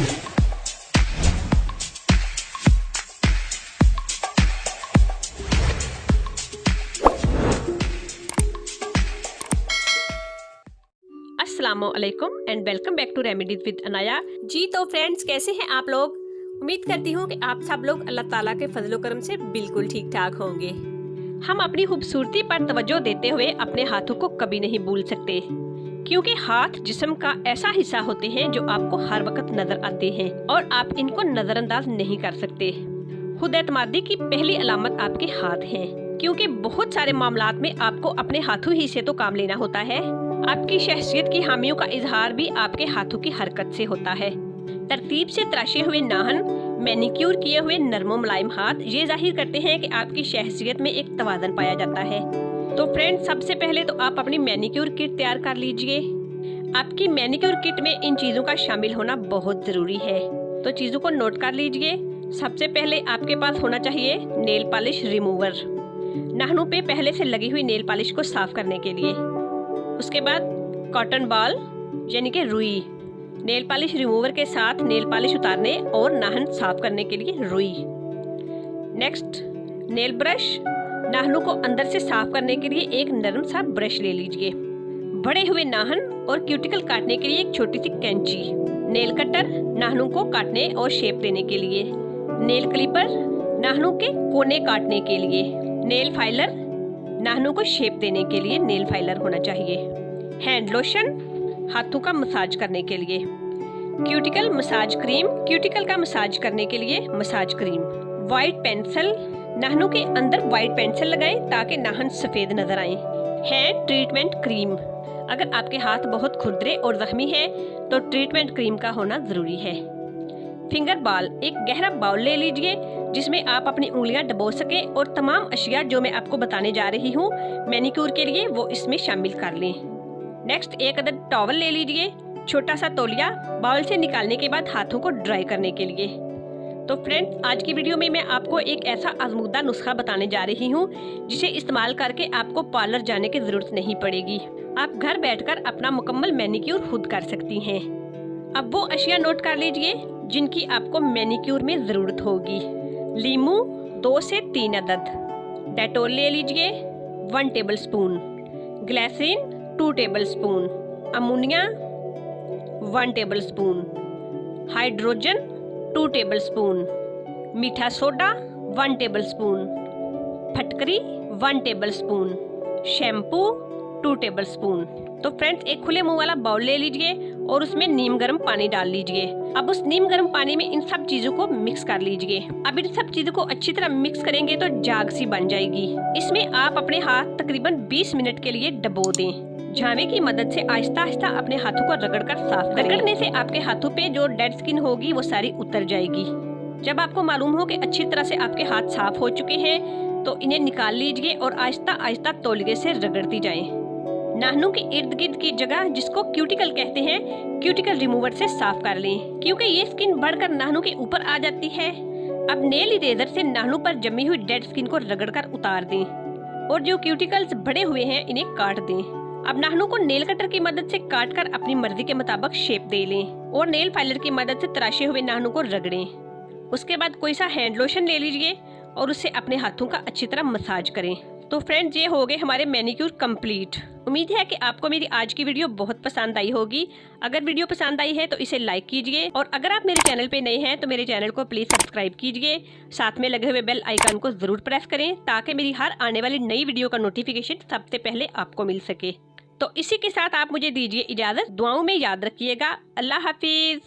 अस्सलामुअलैकुम and welcome back to remedies with Anaya ji. तो friends, कैसे हैं आप लोग? उम्मीद करती हूँ कि आप सब लोग अल्लाह ताला के फजलो करम से बिल्कुल ठीक ठाक होंगे। हम अपनी खूबसूरती पर तवज्जो देते हुए अपने हाथों को कभी नहीं भूल सकते, क्योंकि हाथ जिस्म का ऐसा हिस्सा होते हैं जो आपको हर वक्त नजर आते हैं और आप इनको नजरअंदाज नहीं कर सकते। खुद एतमादी की पहली अलामत आपके हाथ हैं, क्योंकि बहुत सारे मामलात में आपको अपने हाथों ही से तो काम लेना होता है। आपकी शख्सियत की हामियों का इजहार भी आपके हाथों की हरकत से होता है। तरतीब से तराशे हुए नाखून, मैनिक्योर किए हुए नरमो मुलायम हाथ ये जाहिर करते हैं कि आपकी शख्सियत में एक तवाज़ुन पाया जाता है। तो फ्रेंड्स, सबसे पहले तो आप अपनी मैनिक्योर किट तैयार कर लीजिए। आपकी मैनिक्योर किट में इन चीज़ों का शामिल होना बहुत ज़रूरी है, तो चीज़ों को नोट कर लीजिए। सबसे पहले आपके पास होना चाहिए नेल पॉलिश रिमूवर, नाखूनों पे पहले से लगी हुई नेल पॉलिश को साफ करने के लिए। उसके बाद कॉटन बॉल यानी कि रुई, नेल पॉलिश रिमूवर के साथ नेल पॉलिश उतारने और नाखून साफ करने के लिए रुई। नेक्स्ट नेल ब्रश, नाखूनों को अंदर से साफ करने के लिए एक नरम सा ब्रश ले लीजिए। बड़े हुए नाखून और क्यूटिकल काटने के लिए एक छोटी सी कैंची। नेल कटर, नाखूनों को काटने और शेप देने के लिए। नेल क्लिपर, नाखूनों के कोने काटने के लिए। नेल फाइलर, नाखूनों को शेप देने के लिए नेल फाइलर होना चाहिए। हैंड लोशन, हाथों का मसाज करने के लिए। क्यूटिकल मसाज क्रीम, क्यूटिकल का मसाज करने के लिए मसाज क्रीम। व्हाइट पेंसिल, नाखूनों के अंदर व्हाइट पेंसिल लगाएं ताकि नाखून सफेद नजर आए। हैंड ट्रीटमेंट क्रीम, अगर आपके हाथ बहुत खुरदरे और जख्मी है तो ट्रीटमेंट क्रीम का होना जरूरी है। फिंगर बाल, एक गहरा बाउल ले लीजिए जिसमें आप अपनी उंगलियां डबो सके और तमाम अशिया जो मैं आपको बताने जा रही हूँ मैनिक्योर के लिए वो इसमें शामिल कर लें। नेक्स्ट एक अदद टॉवल ले लीजिए, छोटा सा तौलिया बाउल से निकालने के बाद हाथों को ड्राई करने के लिए। तो फ्रेंड्स, आज की वीडियो में मैं आपको एक ऐसा आजमूदा नुस्खा बताने जा रही हूँ जिसे इस्तेमाल करके आपको पार्लर जाने की जरूरत नहीं पड़ेगी। आप घर बैठकर अपना मुकम्मल मैनिक्योर खुद कर सकती हैं। अब वो अशिया नोट कर लीजिए जिनकी आपको मैनिक्योर में जरूरत होगी। लीमू 2 से 3 अदद, डेटोल ले लीजिए 1 tablespoon, glycerine 2 tablespoon, ammonia 1 tablespoon, hydrogen 2 tablespoon, मीठा सोडा 1 टेबल स्पून, फटकरी 1 tablespoon, shampoo 2 tablespoon. तो फ्रेंड्स, एक खुले मुंह वाला बाउल ले लीजिए और उसमें नीम गर्म पानी डाल लीजिए। अब उस नीम गर्म पानी में इन सब चीजों को मिक्स कर लीजिए। अब इन सब चीजों को अच्छी तरह मिक्स करेंगे तो जाग सी बन जाएगी। इसमें आप अपने हाथ तकरीबन 20 मिनट के लिए डबो दें। झावे की मदद से आहिस्ता आहिस्ता अपने हाथों को रगड़कर साफ करें। रगड़ने से आपके हाथों पे जो डेड स्किन होगी वो सारी उतर जाएगी। जब आपको मालूम हो कि अच्छी तरह से आपके हाथ साफ हो चुके हैं तो इन्हें निकाल लीजिए और आहिस्ता आहिस्ता तौलिए से रगड़ती जाएं। नाखूनों के इर्द गिर्द की जगह, जिसको क्यूटिकल कहते हैं, क्यूटिकल रिमूवर से साफ कर लें, क्योंकि ये स्किन बढ़कर नाखूनों के ऊपर आ जाती है। अब नेल इरेजर से नाखूनों पर जमी हुई डेड स्किन को रगड़कर उतार दें और जो क्यूटिकल्स बड़े हुए हैं इन्हें काट दें। अब नाखूनों को नेल कटर की मदद से काटकर अपनी मर्जी के मुताबिक शेप दे लें और नेल फाइलर की मदद से तराशे हुए नाखूनों को रगड़ें। उसके बाद कोई सा हैंड लोशन ले लीजिए और उससे अपने हाथों का अच्छी तरह मसाज करें। तो फ्रेंड्स, ये हो गए हमारे मैनिक्योर कंप्लीट। उम्मीद है कि आपको मेरी आज की वीडियो बहुत पसंद आई होगी। अगर वीडियो पसंद आई है तो इसे लाइक कीजिए और अगर आप मेरे चैनल पे नए हैं तो मेरे चैनल को प्लीज सब्सक्राइब कीजिए। साथ में लगे हुए बेल आइकन को जरूर प्रेस करें ताकि मेरी हर आने वाली नई वीडियो का नोटिफिकेशन सबसे पहले आपको मिल सके। तो इसी के साथ आप मुझे दीजिए इजाजत। दुआओं में याद रखिएगा। अल्लाह हाफिज।